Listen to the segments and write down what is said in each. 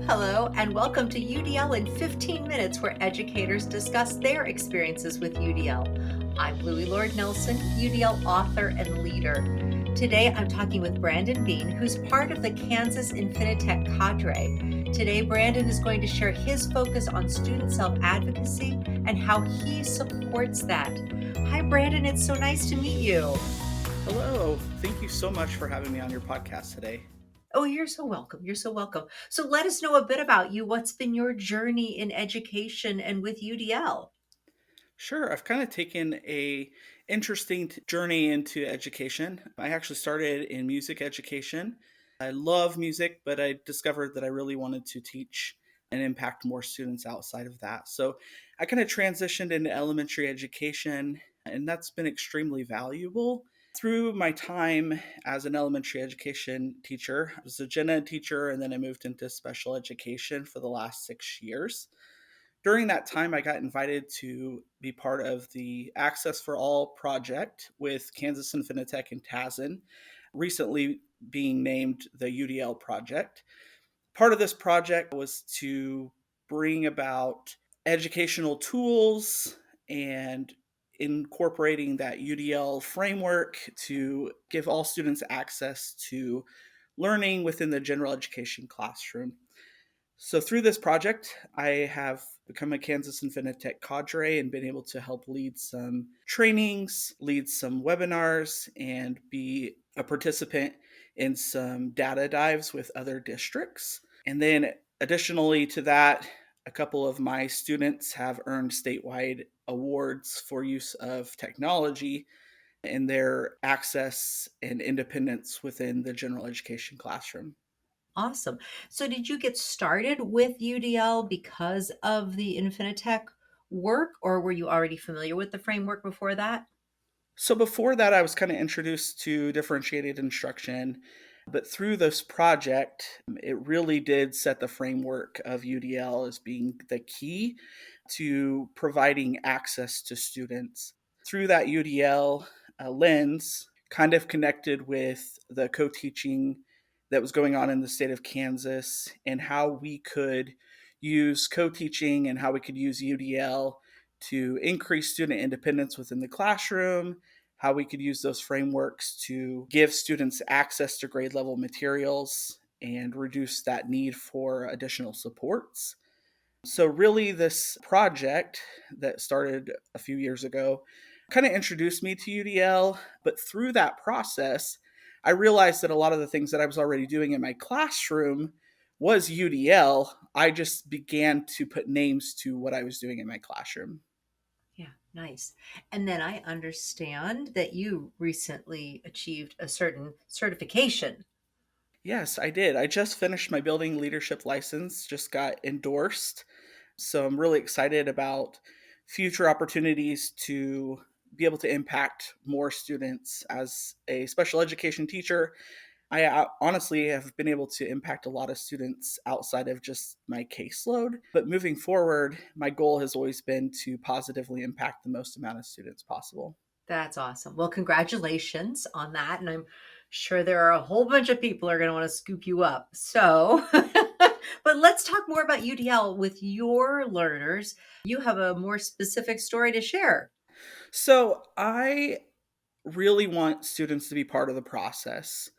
Hello, and welcome to UDL in 15 minutes, where educators discuss their experiences with UDL. I'm Louie Lord Nelson, UDL author and leader. Today, I'm talking with Brandon Bean, who's part of the Kansas Infinitec cadre. Today, Brandon is going to share his focus on student self-advocacy and how he supports that. Hi, Brandon. It's so nice to meet you. Hello. Thank you so much for having me on your podcast today. Oh, you're so welcome. You're so welcome. So let us know a bit about you. What's been your journey in education and with UDL? Sure, I've kind of taken a interesting journey into education. I actually started in music education. I love music, but I discovered that I really wanted to teach and impact more students outside of that. So I kind of transitioned into elementary education, and that's been extremely valuable. Through my time as an elementary education teacher, I was a gen ed teacher, and then I moved into special education for the last 6 years. During that time, I got invited to be part of the Access for All project with Kansas Infinitec and TASN, recently being named the UDL project. Part of this project was to bring about educational tools and incorporating that UDL framework to give all students access to learning within the general education classroom. So through this project, I have become a Kansas Infinitec cadre and been able to help lead some trainings, lead some webinars, and be a participant in some data dives with other districts. And then additionally to that, a couple of my students have earned statewide awards for use of technology in their access and independence within the general education classroom. Awesome. So did you get started with UDL because of the Infinitec work, or were you already familiar with the framework before that? So before that, I was kind of introduced to differentiated instruction, but through this project, it really did set the framework of UDL as being the key to providing access to students. Through that UDL lens, kind of connected with the co teaching that was going on in the state of Kansas and how we could use co teaching and how we could use UDL to increase student independence within the classroom, how we could use those frameworks to give students access to grade level materials and reduce that need for additional supports. So, really, this project that started a few years ago kind of introduced me to UDL. But through that process, I realized that a lot of the things that I was already doing in my classroom was UDL. I just began to put names to what I was doing in my classroom. Yeah, nice. And then I understand that you recently achieved a certain certification. Yes, I did. I just finished my building leadership license, just got endorsed. So I'm really excited about future opportunities to be able to impact more students. As a special education teacher, I honestly have been able to impact a lot of students outside of just my caseload. But moving forward, my goal has always been to positively impact the most amount of students possible. That's awesome. Well, congratulations on that. And I'm sure there are a whole bunch of people are going to want to scoop you up. So, but let's talk more about UDL with your learners. You have a more specific story to share. So I really want students to be part of the process.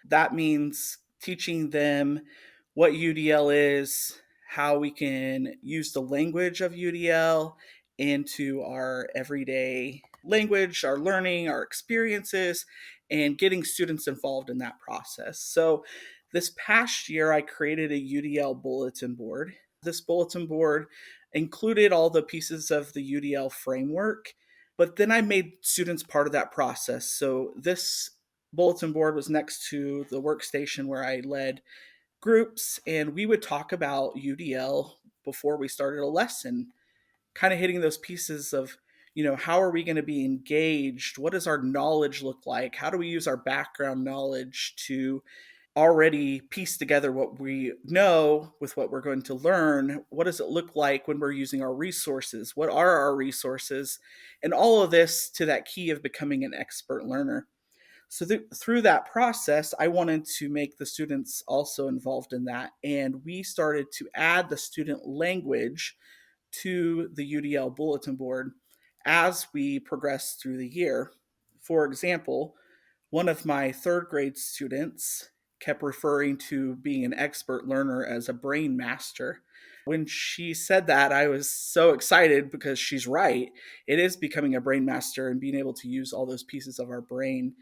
That means teaching them what UDL is, how we can use the language of UDL into our everyday language, our learning, our experiences, and getting students involved in that process. So, this past year, I created a UDL bulletin board. This bulletin board included all the pieces of the UDL framework, but then I made students part of that process. So this bulletin board was next to the workstation where I led groups, and we would talk about UDL before we started a lesson, kind of hitting those pieces of, how are we going to be engaged? What does our knowledge look like? How do we use our background knowledge to already piece together what we know with what we're going to learn? What does it look like when we're using our resources? What are our resources? And all of this to that key of becoming an expert learner. So through that process, I wanted to make the students also involved in that. And we started to add the student language to the UDL bulletin board as we progressed through the year. For example, one of my third grade students kept referring to being an expert learner as a brain master. When she said that, I was so excited because she's right. It is becoming a brain master and being able to use all those pieces of our brain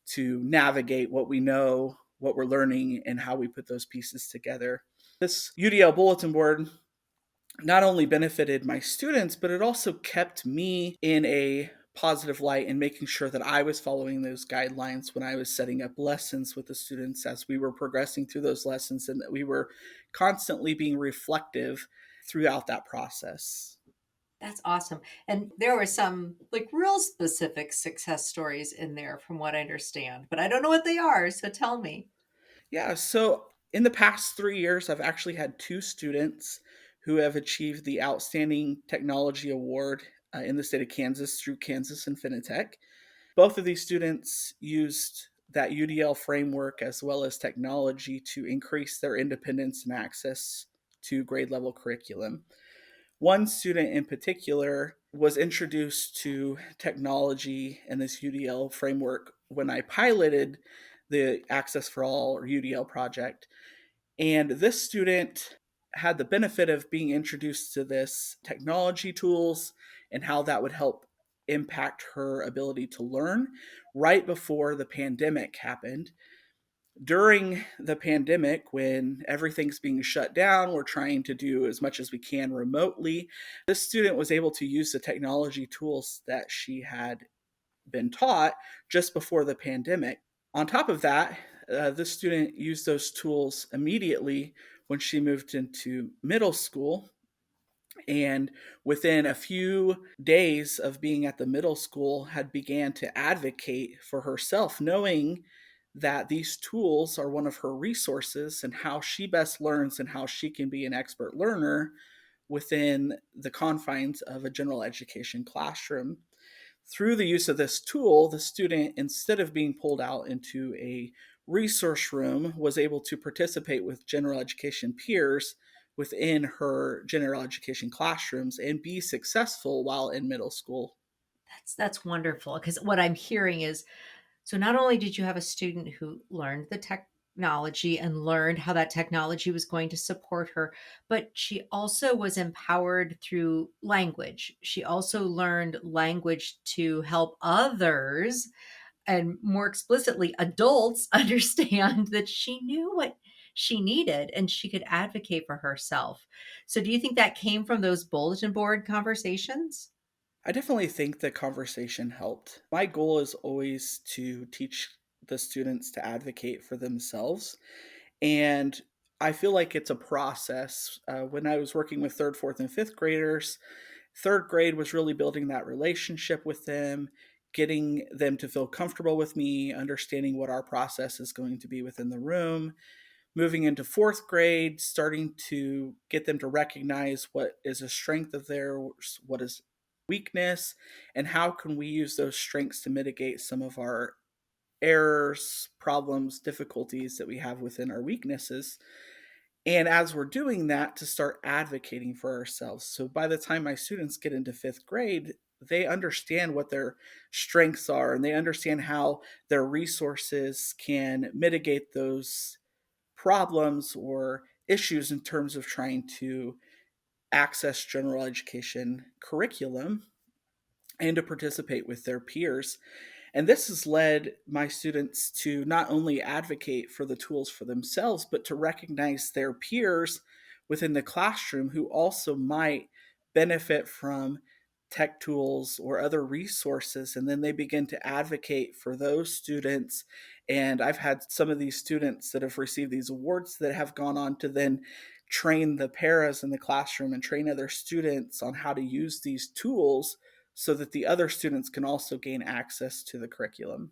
to navigate what we know, what we're learning, and how we put those pieces together. This UDL bulletin board not only benefited my students, but it also kept me in a positive light and making sure that I was following those guidelines when I was setting up lessons with the students as we were progressing through those lessons, and that we were constantly being reflective throughout that process. That's awesome. And there were some like real specific success stories in there from what I understand, but I don't know what they are, so tell me. Yeah, so in the past 3 years, I've actually had two students who have achieved the Outstanding Technology Award in the state of Kansas through Kansas Infinitec. Both of these students used that UDL framework as well as technology to increase their independence and access to grade level curriculum. One student in particular was introduced to technology and this UDL framework when I piloted the Access for All or UDL project. And this student had the benefit of being introduced to this technology tools and how that would help impact her ability to learn right before the pandemic happened. During the pandemic, when everything's being shut down, we're trying to do as much as we can remotely. This student was able to use the technology tools that she had been taught just before the pandemic. On top of that, this student used those tools immediately when she moved into middle school. And within a few days of being at the middle school, had began to advocate for herself, knowing that these tools are one of her resources and how she best learns and how she can be an expert learner within the confines of a general education classroom. Through the use of this tool, the student, instead of being pulled out into a resource room, was able to participate with general education peers within her general education classrooms and be successful while in middle school. That's wonderful because what I'm hearing is so not only did you have a student who learned the technology and learned how that technology was going to support her, but she also was empowered through language. She also learned language to help others and more explicitly adults understand that she knew what she needed and she could advocate for herself. So do you think that came from those bulletin board conversations? I definitely think the conversation helped. My goal is always to teach the students to advocate for themselves. And I feel like it's a process. When I was working with third, fourth, and fifth graders, third grade was really building that relationship with them, getting them to feel comfortable with me, understanding what our process is going to be within the room. Moving into fourth grade, starting to get them to recognize what is a strength of theirs, what is weakness, and how can we use those strengths to mitigate some of our errors, problems, difficulties that we have within our weaknesses. And as we're doing that, to start advocating for ourselves. So by the time my students get into fifth grade, they understand what their strengths are and they understand how their resources can mitigate those problems or issues in terms of trying to access general education curriculum and to participate with their peers. And this has led my students to not only advocate for the tools for themselves, but to recognize their peers within the classroom who also might benefit from tech tools or other resources. And then they begin to advocate for those students. And I've had some of these students that have received these awards that have gone on to then train the paras in the classroom and train other students on how to use these tools so that the other students can also gain access to the curriculum.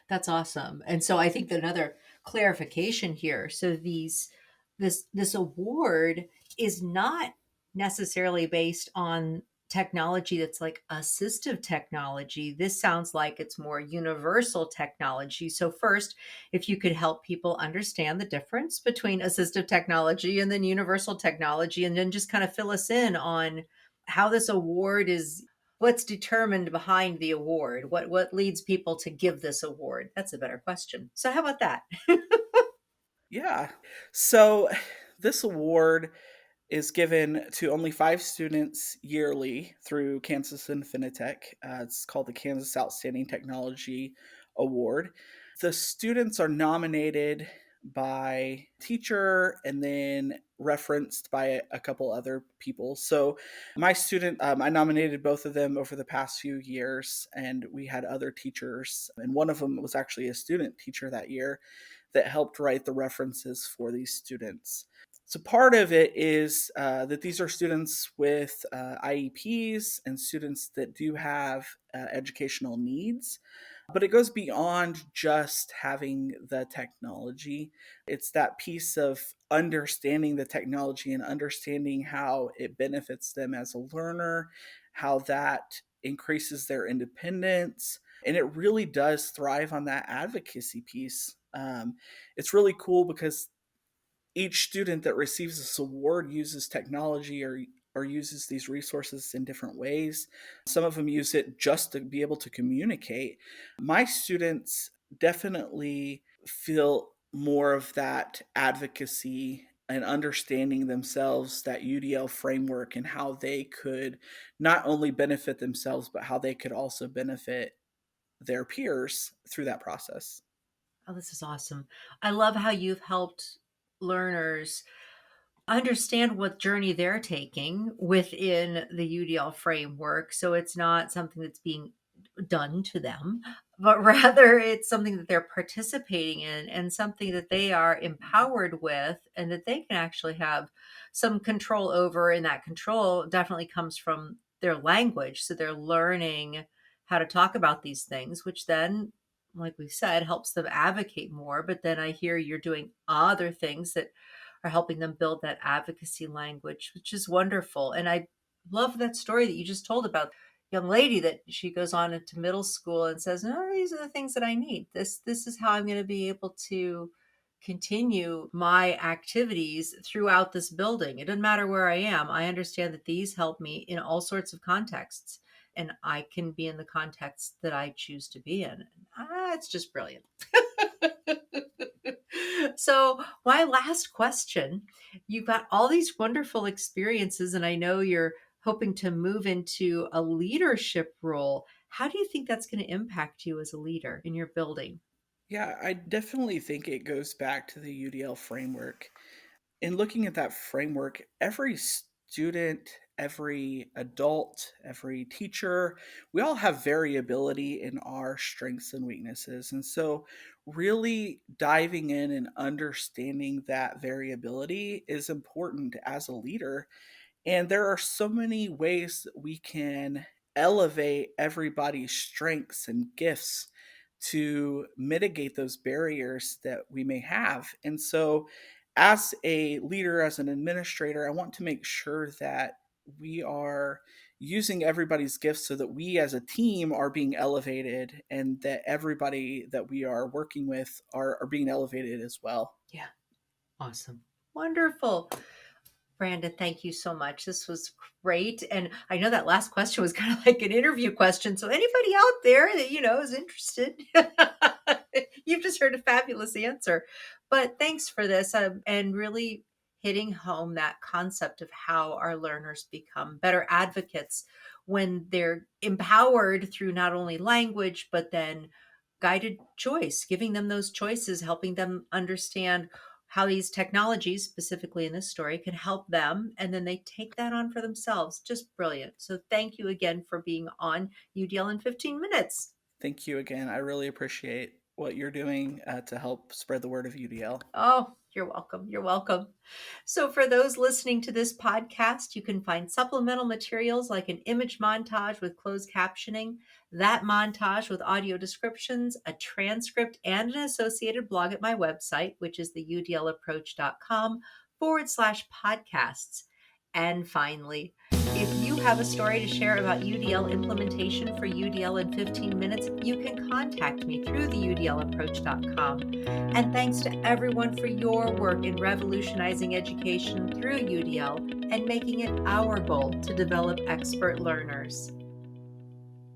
That's awesome. And so I think that another clarification here. So this award is not necessarily based on technology that's like assistive technology. This sounds like it's more universal technology. So, first, if you could help people understand the difference between assistive technology and then universal technology, and then just kind of fill us in on how this award is, what's determined behind the award, what leads people to give this award. That's a better question. So, how about that? Yeah. So this award is given to only 5 students yearly through Kansas Infinitec. It's called the Kansas Outstanding Technology Award. The students are nominated by teacher and then referenced by a couple other people. So my student, I nominated both of them over the past few years, and we had other teachers, and one of them was actually a student teacher that year that helped write the references for these students. So part of it is that these are students with IEPs and students that do have educational needs, but it goes beyond just having the technology. It's that piece of understanding the technology and understanding how it benefits them as a learner, how that increases their independence, and it really does thrive on that advocacy piece. It's really cool because each student that receives this award uses technology or uses these resources in different ways. Some of them use it just to be able to communicate. My students definitely feel more of that advocacy and understanding themselves, that UDL framework, and how they could not only benefit themselves, but how they could also benefit their peers through that process. Oh, this is awesome. I love how you've helped learners understand what journey they're taking within the UDL framework. So it's not something that's being done to them, but rather it's something that they're participating in and something that they are empowered with and that they can actually have some control over. And that control definitely comes from their language. So they're learning how to talk about these things, which then, like we said, helps them advocate more. But then I hear you're doing other things that are helping them build that advocacy language, which is wonderful. And I love that story that you just told about young lady that she goes on into middle school and says, "No, these are the things that I need. This is how I'm going to be able to continue my activities throughout this building. It doesn't matter where I am. I understand that these help me in all sorts of contexts, and I can be in the context that I choose to be in." It's just brilliant. So, my last question, you've got all these wonderful experiences, and I know you're hoping to move into a leadership role. How do you think that's going to impact you as a leader in your building? Yeah, I definitely think it goes back to the UDL framework. In looking at that framework, every student, every adult, every teacher, we all have variability in our strengths and weaknesses. And so, really diving in and understanding that variability is important as a leader. And there are so many ways that we can elevate everybody's strengths and gifts to mitigate those barriers that we may have. And so, as a leader, as an administrator, I want to make sure that we are using everybody's gifts so that we as a team are being elevated and that everybody that we are working with are being elevated as well. Yeah, awesome. Wonderful. Brandon, thank you so much. This was great. And I know that last question was kind of like an interview question. So anybody out there that, is interested, you've just heard a fabulous answer. But thanks for this, and really hitting home that concept of how our learners become better advocates when they're empowered through not only language, but then guided choice, giving them those choices, helping them understand how these technologies, specifically in this story, can help them. And then they take that on for themselves. Just brilliant. So thank you again for being on UDL in 15 minutes. Thank you again. I really appreciate what you're doing to help spread the word of UDL. Oh, you're welcome. You're welcome. So, for those listening to this podcast, you can find supplemental materials like an image montage with closed captioning, that montage with audio descriptions, a transcript, and an associated blog at my website, which is the udlapproach.com/podcasts. And finally, If you have a story to share about UDL implementation for UDL in 15 minutes, you can contact me through the UDLapproach.com. And thanks to everyone for your work in revolutionizing education through UDL and making it our goal to develop expert learners.